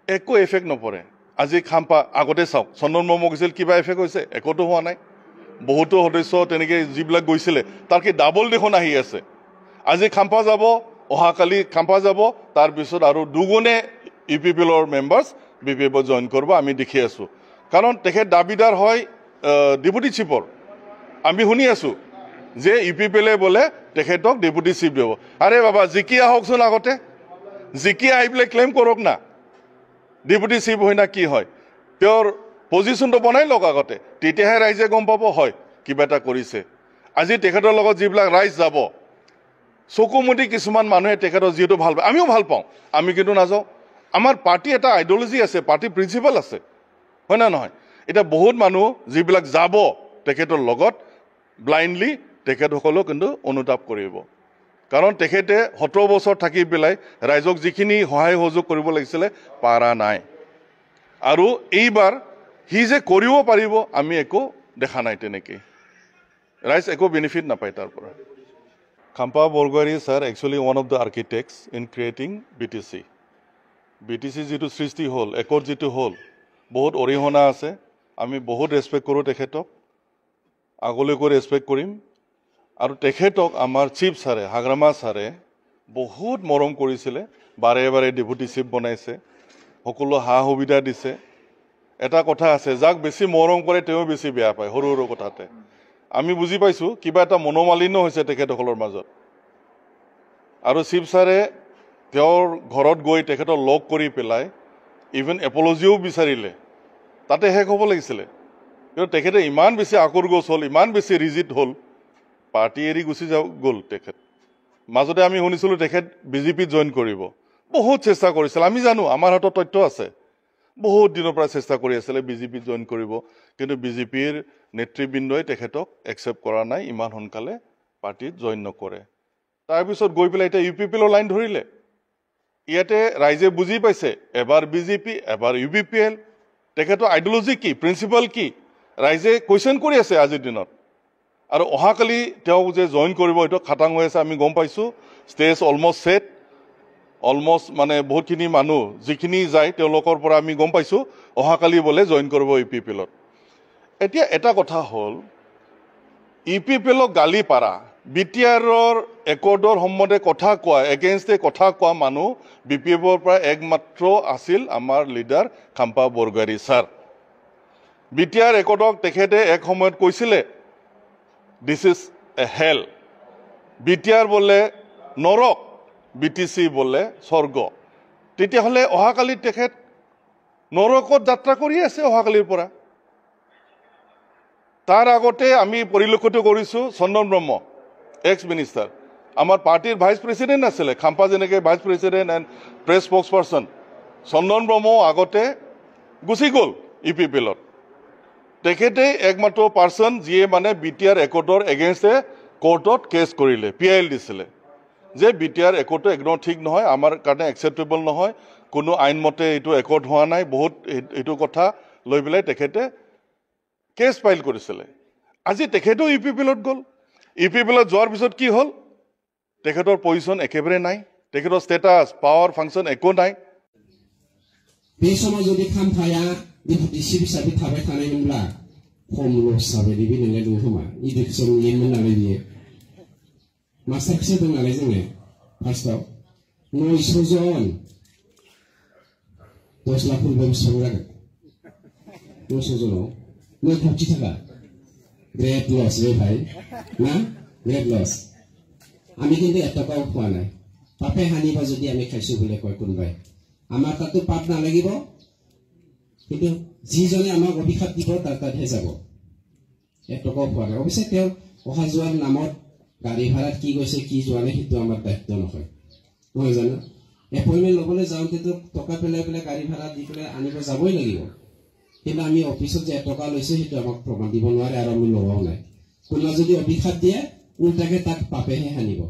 একো এফেক্ট নপৰে আজি খাম্পা আগতে চাওক চন্দন ব্ৰহ্ম গৈছিল কিবা এফেক্ট হৈছে একোতো হোৱা নাই বহুতো সদস্য তেনেকৈ যিবিলাক গৈছিলে তাতকৈ ডাবল দেখোন আহি আছে আজি খাম্পা যাব অহাকালি খাম্পা যাব তাৰপিছত আৰু দুগুণে ইউপিপিএলৰ মেম্বাৰ্ছ বিপিএফত জইন কৰিব আমি দেখি আছোঁ কাৰণ তেখেত দাবীদাৰ হয় ডেপুটি চিফৰ আমি শুনি আছোঁ যে ইউপিপিএলে বোলে তেখেতক ডেপুটি চিফ দিব আৰে বাবা জিকি আহকচোন আগতে জিকি আহি পেলাই ক্লেইম কৰক না ডেপুটি চিফ হয় না কি হয় তেওঁৰ পজিশ্যনটো বনাই লওক আগতে তেতিয়াহে ৰাইজে গম পাব হয় কিবা এটা কৰিছে আজি তেখেতৰ লগত যিবিলাক ৰাইজ যাব চকুমুটি কিছুমান মানুহে তেখেতৰ যিহেতু ভাল পায় আমিও ভাল পাওঁ আমি কিন্তু নাযাওঁ আমাৰ পাৰ্টি এটা আইডিঅলজি আছে পাৰ্টি প্ৰিন্সিপাল আছে হয় না নহয় এতিয়া বহুত মানুহ যিবিলাক যাব তেখেতৰ লগত ব্লাইণ্ডলি তেখেতসকলেও কিন্তু অনুতাপ কৰিব কাৰণ তেখেতে 17 বছৰ থাকি পেলাই ৰাইজক যিখিনি সহায় সহযোগ কৰিব লাগিছিলে পাৰা নাই আৰু এইবাৰ সি যে কৰিব পাৰিব আমি একো দেখা নাই তেনেকৈ ৰাইজ একো বেনিফিট নাপায় তাৰ পৰা Khampa Borgohain sir actually one of the architects in creating BTC যিটো সৃষ্টি হ'ল একৰ্ড যিটো হ'ল বহুত অৰিহণা আছে আমি বহুত ৰেছপেক্ট কৰোঁ তেখেতক আগলৈকো ৰেছপেক্ট কৰিম আৰু তেখেতক আমাৰ চিফ ছাৰে হাগ্ৰামা ছাৰে বহুত মৰম কৰিছিলে বাৰে বাৰে ডেপুটি চিফ বনাইছে সকলো সা সুবিধা দিছে এটা কথা আছে যাক বেছি মৰম কৰে তেওঁ বেছি বেয়া পায় সৰু সৰু কথাতে আমি বুজি পাইছোঁ কিবা এটা মনোমালিন্য হৈছে তেখেতসকলৰ মাজত আৰু চিফ ছাৰে তেওঁৰ ঘৰত গৈ তেখেতক লগ কৰি পেলাই ইভেন এপলজিও বিচাৰিলে তাতে শেষ হ'ব লাগিছিলে কিন্তু তেখেতে ইমান বেছি আকুৰগোচ হ'ল ইমান বেছি ৰিজিড হ'ল পাৰ্টি এৰি গুচি গ'ল তেখেত মাজতে আমি শুনিছিলোঁ তেখেত বিজেপিত জইন কৰিব বহুত চেষ্টা কৰিছিল আমি জানো আমাৰ হাতত তথ্য আছে বহুত দিনৰ পৰা চেষ্টা কৰি আছিলে বিজেপিত জইন কৰিব কিন্তু বিজেপিৰ নেতৃবৃন্দই তেখেতক একচেপ্ট কৰা নাই ইমান সোনকালে পাৰ্টিত জইন নকৰে তাৰপিছত গৈ পেলাই এতিয়া ইউপিপিএলৰ লাইন ধৰিলে ইয়াতে ৰাইজে বুজি পাইছে এবাৰ বিজেপি এবাৰ ইউপিপিএল তেখেতৰ আইডিঅলজি কি প্ৰিন্সিপাল কি ৰাইজে কুৱেশ্যন কৰি আছে আজিৰ দিনত আৰু অহাকালি তেওঁ যে জইন কৰিব এইটো খাটাং হৈ আছে আমি গম পাইছোঁ ষ্টেজ অলমষ্ট ছেট অলমষ্ট মানে বহুতখিনি মানুহ যিখিনি যায় তেওঁলোকৰ পৰা আমি গম পাইছোঁ অহাকালি বোলে জইন কৰিব ইউপিপিএলত এতিয়া এটা কথা হ'ল ইউপিপিএলক গালি পাৰা বিটিআৰৰ একৰ্ডৰ সম্বন্ধে কথা কোৱা এগেইনষ্টে কথা কোৱা মানুহ বিপিএফৰ পৰা একমাত্ৰ আছিল আমাৰ leader Khampa Borgohain sir BTR একৰ্ডক তেখেতে এক সময়ত কৈছিলে this is a hello BTR বোলে নৰক বিটিচি বোলে স্বৰ্গ তেতিয়াহ'লে অহাকালি তেখেত নৰকত যাত্ৰা কৰি আছে অহাকালিৰ পৰা তাৰ আগতে আমি পৰিলক্ষিত কৰিছোঁ চন্দন ব্ৰহ্ম এক্স মিনিষ্টাৰ আমাৰ পাৰ্টিৰ ভাইচ প্ৰেচিডেণ্ট আছিলে খাম্পা যেনেকৈ vice president and press spokesperson Chandan Brahma আগতে গুচি গ'ল ইউপিপিএলত তেখেতে একমাত্ৰ পাৰ্চন যিয়ে মানে বিটিআৰ একৰ্ডৰ এগেইনষ্টে কোৰ্টত কেছ কৰিলে PIL দিছিলে যে বিটিআৰ একৰ্ডটো একদম ঠিক নহয় আমাৰ কাৰণে একচেপ্টেবল নহয় কোনো আইনমতে এইটো একৰ্ড হোৱা নাই বহুত এইটো কথা লৈ পেলাই তেখেতে কেছ ফাইল কৰিছিলে আজি তেখেতেও ইউপিপিএলত গ'ল ইউপিপিএলত যোৱাৰ পিছত কি হ'ল তেখেতৰ পজিশ্যন একেবাৰে নাই তেখেতৰ ষ্টেটাছ পাৱাৰ ফাংচন একো নাই बे समाव जुदि खाम्फाया डेपुटि चिफ हिसाबै थाबाय थानायमोनब्ला खम लस जाबाय बे नोंलाय दङ खोमा इडुकेसन गैयामोन नालाय बियो मास्टारसो दं नालाय जोङो फार्स्टआव 900 जन 10 लाख रुपया बेसेबां जागोन 900 जनाव 9 कोटी थाखा ग्रेट लस रे भाई ना ग्रेट लस আমি কিন্তু এটকাও খোৱা নাই পাপে হানিবা যদি আমি খাইছো বুলি কয় কোনবাই আমাৰ তাতো পাপ নালাগিব কিন্তু যিজনে আমাক অভিশাপ দিব তাৰ তাতহে যাব এটকাও খোৱা নাই অৱশ্যে তেওঁ অহা যোৱাৰ নামত গাড়ী ভাড়াত কি গৈছে কি যোৱা নাই সেইটো আমাৰ দায়িত্ব নহয় মই জানো এপইণ্টমেণ্ট ল'বলৈ যাওঁতেতো টকা পেলাই পেলাই গাড়ী ভাড়া দি পেলাই আনিব যাবই লাগিব কিন্তু আমি অফিচত যে এটকা লৈছে সেইটো আমাক প্ৰমাণ দিব নোৱাৰে আৰু আমি লোৱাও নাই কোনোবা যদি অভিশাপ দিয়ে উল্টাকে তাক পাপেহে হানিব